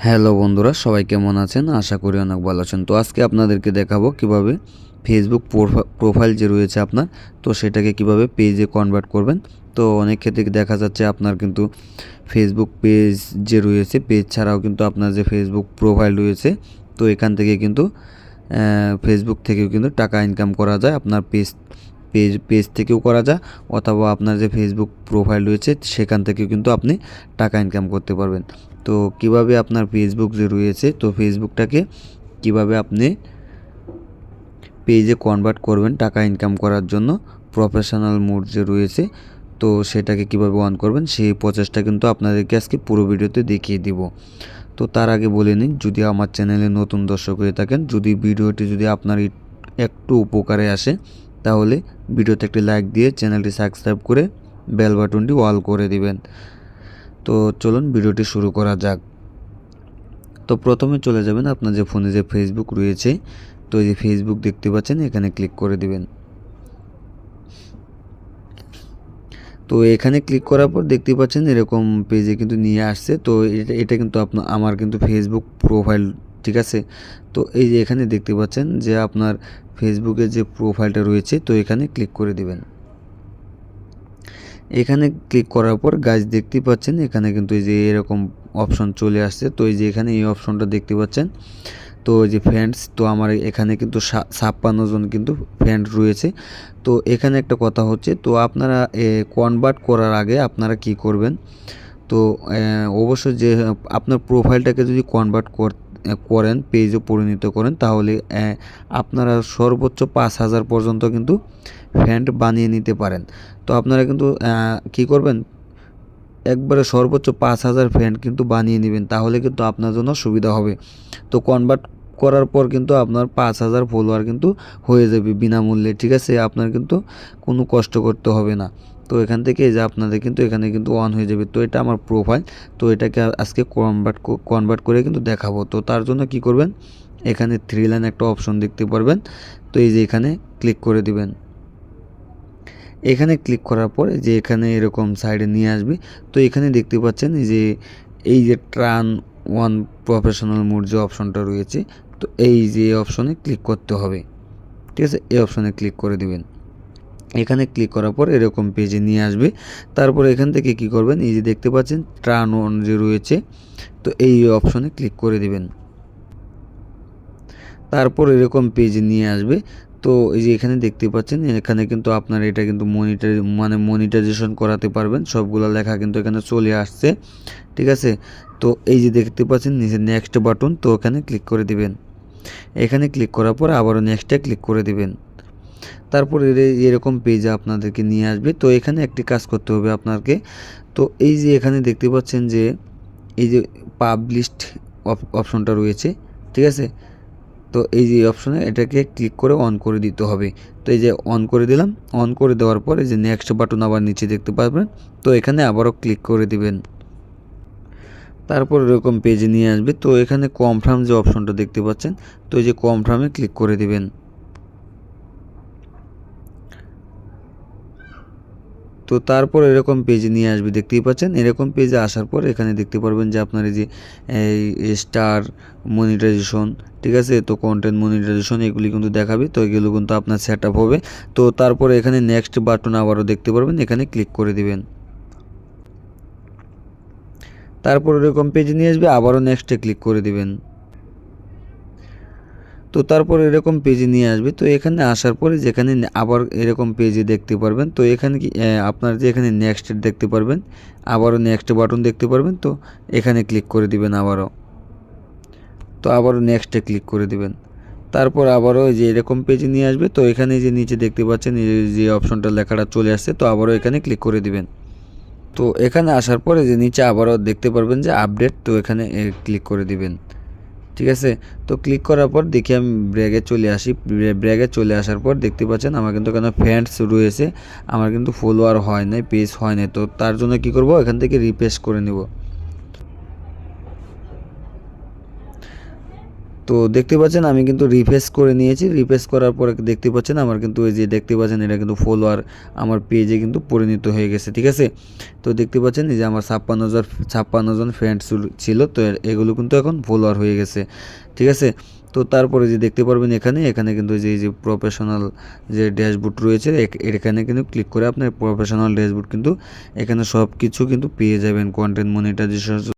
Hello বন্ধুরা, সবাই কেমন আছেন? আশা করি অনেক ভালো আছেন। তো আজকে আপনাদেরকে দেখাবো কিভাবে ফেসবুক প্রোফাইল যে রয়েছে আপনার, তো সেটাকে কিভাবে পেজে কনভার্ট করবেন। তো অনেক ক্ষেত্রে দেখা যাচ্ছে আপনার কিন্তু ফেসবুক পেজ যে রয়েছে, পেজ ছাড়াও কিন্তু আপনার যে ফেসবুক প্রোফাইল রয়েছে, তো এখান থেকে কিন্তু ফেসবুক থেকেও কিন্তু টাকা ইনকাম করা যায়। আপনার পেজ থেকেও করা যায়, অথবা আপনার যে ফেসবুক প্রোফাইল রয়েছে সেখান থেকেও কিন্তু আপনি টাকা ইনকাম করতে পারবেন। তো কিভাবে আপনার ফেসবুক যে রয়েছে, তো ফেসবুকটাকে কিভাবে আপনি পেজে কনভার্ট করবেন টাকা ইনকাম করার জন্য, প্রফেশনাল মোড যে রয়েছে, তো সেটাকে কিভাবে অন করবেন সেই প্রসেসটা কিন্তু আপনাদেরকে আজকে পুরো ভিডিওতে দেখিয়ে দিব। তো তার আগে বলে নিন, যদি আমার চ্যানেলে নতুন দর্শক হয়ে থাকেন, যদি ভিডিওটি যদি আপনার একটু উপকারে আসে, তাহলে ভিডিওতে একটি লাইক দিয়ে চ্যানেলটি সাবস্ক্রাইব করে বেল বাটনটি অল করে দিবেন। তো চলুন ভিডিওটি শুরু করা যাক। তো প্রথমে চলে যাবেন আপনার যে ফোনে যে ফেসবুক রয়েছে, তো এই যে ফেসবুক দেখতে পাচ্ছেন, এখানে ক্লিক করে দিবেন। তো এখানে ক্লিক করার পর দেখতে পাচ্ছেন এরকম পেজে কিন্তু নিয়ে আসছে। তো এটা কিন্তু আমার কিন্তু ফেসবুক প্রোফাইল, ঠিক আছে। তো এই যে এখানে দেখতে পাচ্ছেন যে আপনার ফেসবুকের যে প্রোফাইলটা রয়েছে, তো এখানে ক্লিক করে দিবেন। এখানে ক্লিক করার পর গাছ দেখতে পাচ্ছেন এখানে কিন্তু এই যে এরকম অপশন চলে আসছে। তো এই যে এখানে এই অপশনটা দেখতে পাচ্ছেন, তো এই যে ফ্রেন্ডস, তো আমার এখানে কিন্তু 56 জন কিন্তু ফ্রেন্ড রয়েছে। তো এখানে একটা কথা হচ্ছে, তো আপনারা কনভার্ট করার আগে আপনারা কি করবেন, তো অবশ্যই যে আপনার প্রোফাইলটাকে যদি কনভার্ট করেন, পেজে পরিণত করেন, তাহলে আপনারা সর্বোচ্চ 5000 পর্যন্ত কিন্তু ফ্রেন্ড বানিয়ে নিতে পারেন। তো আপনারা কিন্তু কি করবেন, একবারে সর্বোচ্চ 5000 ফ্রেন্ড কিন্তু বানিয়ে নেবেন, তাহলে কিন্তু আপনার জন্য সুবিধা হবে। তো কনভার্ট করার পর কিন্তু আপনার 5000 ফলোয়ার কিন্তু হয়ে যাবে বিনামূল্যে, ঠিক আছে। আপনার কিন্তু কোনো কষ্ট করতে হবে না। তো এখান থেকে যে আপনাদের কিন্তু এখানে কিন্তু অন হয়ে যাবে। তো এটা আমার প্রোফাইল, তো এটাকে আজকে কনভার্ট করে কিন্তু দেখাবো। তো তার জন্য কি করবেন, এখানে 3 লাইন একটা অপশন দেখতে পারবেন। তো এই যে এখানে ক্লিক করে দিবেন। এখানে ক্লিক করার পর যে এখানে এরকম সাইডে নিয়ে আসবে। তো এখানে দেখতে পাচ্ছেন এই যে ট্রান ওয়ান প্রফেশনাল মোড যে অপশনটা রয়েছে, তো এই যে অপশনে ক্লিক করতে হবে, ঠিক আছে। এই অপশনে ক্লিক করে দিবেন। এখানে ক্লিক করার পর এরকম পেজে নিয়ে আসবে। তারপর এখান থেকে কি করবেন, এই যে দেখতে পাচ্ছেন ট্রান ওয়ান যে রয়েছে, তো এই অপশনে ক্লিক করে দিবেন। তারপর এরকম পেজে নিয়ে আসবে। তো এই যে এখানে দেখতে পাচ্ছেন, এখানে কিন্তু আপনার এটা কিন্তু মনিটাইজেশন করাতে পারবেন। সবগুলো লেখা কিন্তু এখানে চলে আসছে, ঠিক আছে। তো এই যে দেখতে পাচ্ছেন নিচে নেক্সট বাটন, তো এখানে ক্লিক করে দিবেন। এখানে ক্লিক করার পর আবারও নেক্সটে ক্লিক করে দিবেন। তারপর এরকম পেজে আপনাদেরকে নিয়ে আসবে। তো এখানে একটি কাজ করতে হবে আপনাকে। তো এই যে এখানে দেখতে পাচ্ছেন যে এই যে পাবলিশড অপশনটা রয়েছে, ঠিক আছে। তো এই যে অপশনে এটাকে ক্লিক করে অন করে দিতে হবে। তো এই যে অন করে দিলাম। অন করে দেওয়ার পর এই যে নেক্সট বাটন আবার নিচে দেখতে পাবেন, তো এখানে আবারও ক্লিক করে দিবেন। তারপর এরকম পেজে নিয়ে আসবে। তো এখানে কনফার্ম যে অপশনটা দেখতে পাচ্ছেন, তো এই যে কনফার্মে ক্লিক করে দিবেন। তো তারপর এরকম পেজে নিয়ে আসবে, দেখতেই পাচ্ছেন। এরকম পেজে আসার পর এখানে দেখতে পারবেন যে আপনার এই যে স্টার মনিটাইজেশন, ঠিক আছে, তো কন্টেন্ট মনিটাইজেশন এগুলি কিন্তু দেখাবে। তো এগুলো কিন্তু আপনার সেট আপ হবে। তো তারপরে এখানে নেক্সট বাটন আবারও দেখতে পারবেন, এখানে ক্লিক করে দিবেন। তারপর এরকম পেজে নিয়ে আসবে, আবারও নেক্সটে ক্লিক করে দিবেন। তো তারপর এরকম পেজে নিয়ে আসবে। তো এখানে আসার পরে যেখানে আবার এরকম পেজে দেখতে পারবেন, তো এখানে কি আপনার যে এখানে নেক্সট দেখতে পারবেন, আবারও নেক্সট বাটন দেখতে পারবেন। তো এখানে ক্লিক করে দিবেন আবারও। তো আবারও নেক্সটে ক্লিক করে দিবেন। তারপর আবারও যে এরকম পেজে নিয়ে আসবে। তো এখানে যে নিচে দেখতে পাচ্ছেন এই যে অপশনটা লেখাটা চলে আসছে, তো আবারও এখানে ক্লিক করে দিবেন। তো এখানে আসার পরে যে নিচে আবারও দেখতে পারবেন যে আপডেট, তো এখানে ক্লিক করে দিবেন, ঠিক আছে। তো ক্লিক করার পর দেখি আমি ব্র্যাগে চলে আসি। ব্র্যাগে চলে আসার পর দেখতে পাচ্ছেন আমার কিন্তু এখানে ফ্রেন্ডস রয়েছে, আমার কিন্তু ফলোয়ার হয় নাই, পেজ হয় নাই। তো তার জন্য কি করব, এখান থেকে রিফ্রেশ করে নেব। তো দেখতে পাচ্ছেন আমি কিন্তু রিফ্রেশ করে নিয়েছি। রিফ্রেশ করার পরে দেখতে পাচ্ছেন আমার কিন্তু এই যে দেখতে পাচ্ছেন এটা কিন্তু ফলোয়ার আমার পেজে কিন্তু পরিণত হয়ে গেছে, ঠিক আছে। তো দেখতে পাচ্ছেন এই যে আমার 56 জন ফ্রেন্ডস ছিল, তো এগুলো কিন্তু এখন ফলোয়ার হয়ে গেছে, ঠিক আছে। তো তারপরে যে দেখতে পারবেন এখানে কিন্তু এই যে প্রফেশনাল যে ড্যাশবোর্ড রয়েছে এখানে কিন্তু ক্লিক করে আপনার প্রফেশনাল ড্যাশবোর্ড কিন্তু এখানে সব কিছু কিন্তু পেয়ে যাবেন। Content monetization